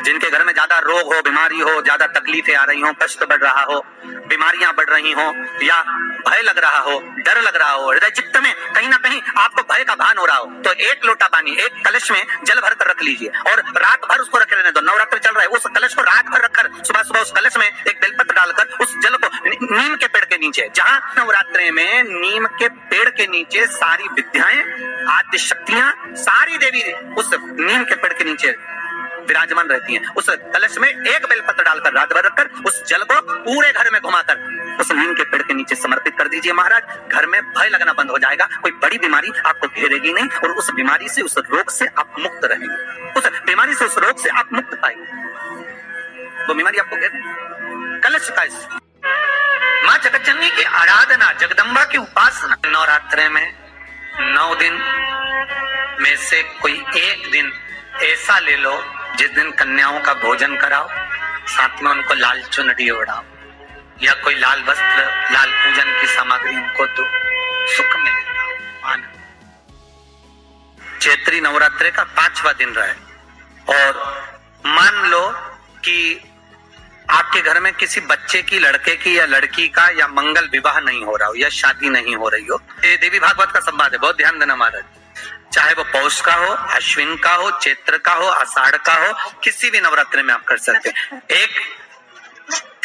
जिनके घर में ज्यादा रोग हो, बीमारी हो, ज्यादा तकलीफें आ रही हो, कष्ट बढ़ रहा हो, बीमारियां बढ़ रही हो, या भय लग रहा हो, डर लग रहा हो, हृदय चित्त में कहीं ना कहीं आपको भय का भान हो रहा हो, तो एक लोटा पानी एक कलश में जल भर कर रख लीजिए और रात भर उसको रखे रहने दो। नवरात्र चल रहा है, उस कलश को रात भर रखकर सुबह सुबह उस कलश में एक बेलपत्र डालकर उस जल को नीम के पेड़ के नीचे, जहां नवरात्रि में नीम के पेड़ के नीचे सारी विद्याएं, आद्य शक्तियां, सारी देवी उस नीम के पेड़ के नीचे विराजमान रहती हैं। उस कलश में एक बेलपत्र डालकर रात भर रखकर उस जल को पूरे घर में घुमाकर उस नीम के पेड़ के नीचे समर्पित कर दीजिए महाराज। घर में भय लगना बंद हो जाएगा, कोई बड़ी बीमारी आपको घेरेगी नहीं और उस बीमारी से, उस रोग से आप मुक्त रहेंगे। उस बीमारी से, उस रोग से आप मुक्त पाएंगे। वो बीमारी आपको घेर कलश का माँ जगतजननी की आराधना, जगदम्बा की उपासना। नवरात्रि में 9 दिन में से कोई एक दिन ऐसा ले लो जिस दिन कन्याओं का भोजन कराओ, साथ में उनको लाल चुनरी ओढ़ाओ या कोई लाल वस्त्र, लाल पूजन की सामग्री उनको दो, सुख मिलेगा, आनंद। चैत्री नवरात्रि का 5वां दिन रहे और मान लो कि आपके घर में किसी बच्चे की, लड़के की या लड़की का या मंगल विवाह नहीं हो रहा हो या शादी नहीं हो रही हो। ये देवी भागवत का संवाद है, बहुत ध्यान देना महाराज। चाहे वो पौष का हो, अश्विन का हो, चैत्र का हो, आषाढ़ का हो, किसी भी नवरात्रि में आप कर सकते हैं। एक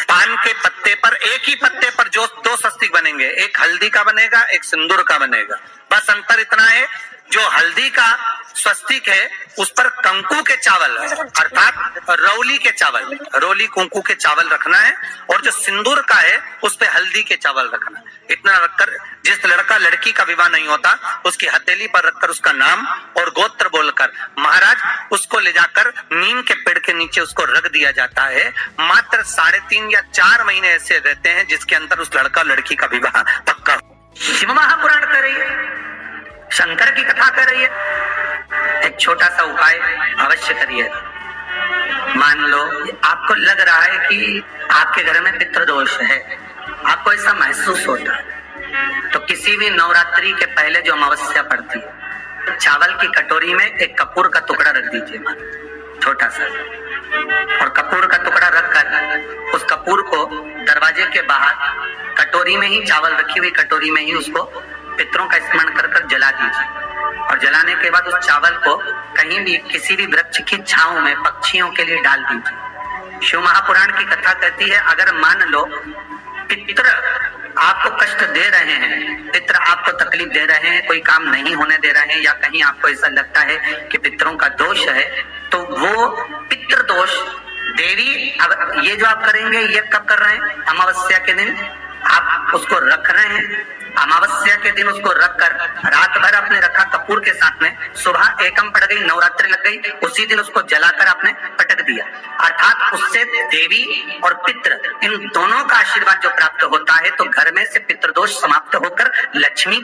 पान के पत्ते पर, एक ही पत्ते पर जो 2 स्वस्तिक बनेंगे, एक हल्दी का बनेगा, एक सिंदूर का बनेगा। बस अंतर इतना है, जो हल्दी का स्वस्तिक है उस पर कंकु के चावल अर्थात रौली के चावल, रोली कुंकू के चावल रखना है, और जो सिंदूर का है उस पे हल्दी के चावल रखना है। इतना रखकर जिस लड़का लड़की का विवाह नहीं होता उसकी हथेली पर रखकर उसका नाम और गोत्र बोलकर महाराज उसको ले जाकर नीम के पेड़ के नीचे उसको रख दिया जाता है। मात्र 3.5 या 4 महीने ऐसे रहते हैं जिसके अंदर उस लड़का लड़की का विवाह पक्का। शिव महापुराण कर रही है, शंकर की कथा कर रही है। एक छोटा सा उपाय अवश्य करिए। मान लो आपको लग रहा है कि आपके घर में पितृदोष है, आपको ऐसा महसूस होता है, तो किसी भी नवरात्रि के पहले जो अमावस्या पड़ती है, चावल की कटोरी में एक कपूर का टुकड़ा रख दीजिए, छोटा सा, और कपूर का टुकड़ा रखकर उस कपूर को दरवाजे के बाहर कटोरी में ही, चावल रखी हुई कटोरी में ही उसको पितरों का स्मरण कर कर जला दीजिए। और जलाने के बाद उस चावल को कहीं भी किसी भी वृक्ष की छांव में पक्षियों के लिए डाल दीजिए। शिव महापुराण की कथा कहती है, अगर मान लो पितर आपको कष्ट दे रहे हैं, पितर आपको तकलीफ दे रहे हैं, कोई काम नहीं होने दे रहे हैं, या कहीं आपको ऐसा लगता है कि पितरों का दोष है, तो वो पितृ दोष देवी, अब ये जो आप करेंगे ये कब कर रहे हैं? अमावस्या के दिन आप उसको रख रहे हैं। अमावस्या के दिन उसको रखकर रात भर आपने रखा कपूर के साथ में, सुबह एकम पड़ गई, नवरात्रि लग गई, उसी दिन उसको जलाकर आपने पटक दिया। अर्थात उससे देवी और पितृ इन दोनों का आशीर्वाद जो प्राप्त होता है, तो घर में से पितृदोष समाप्त होकर लक्ष्मी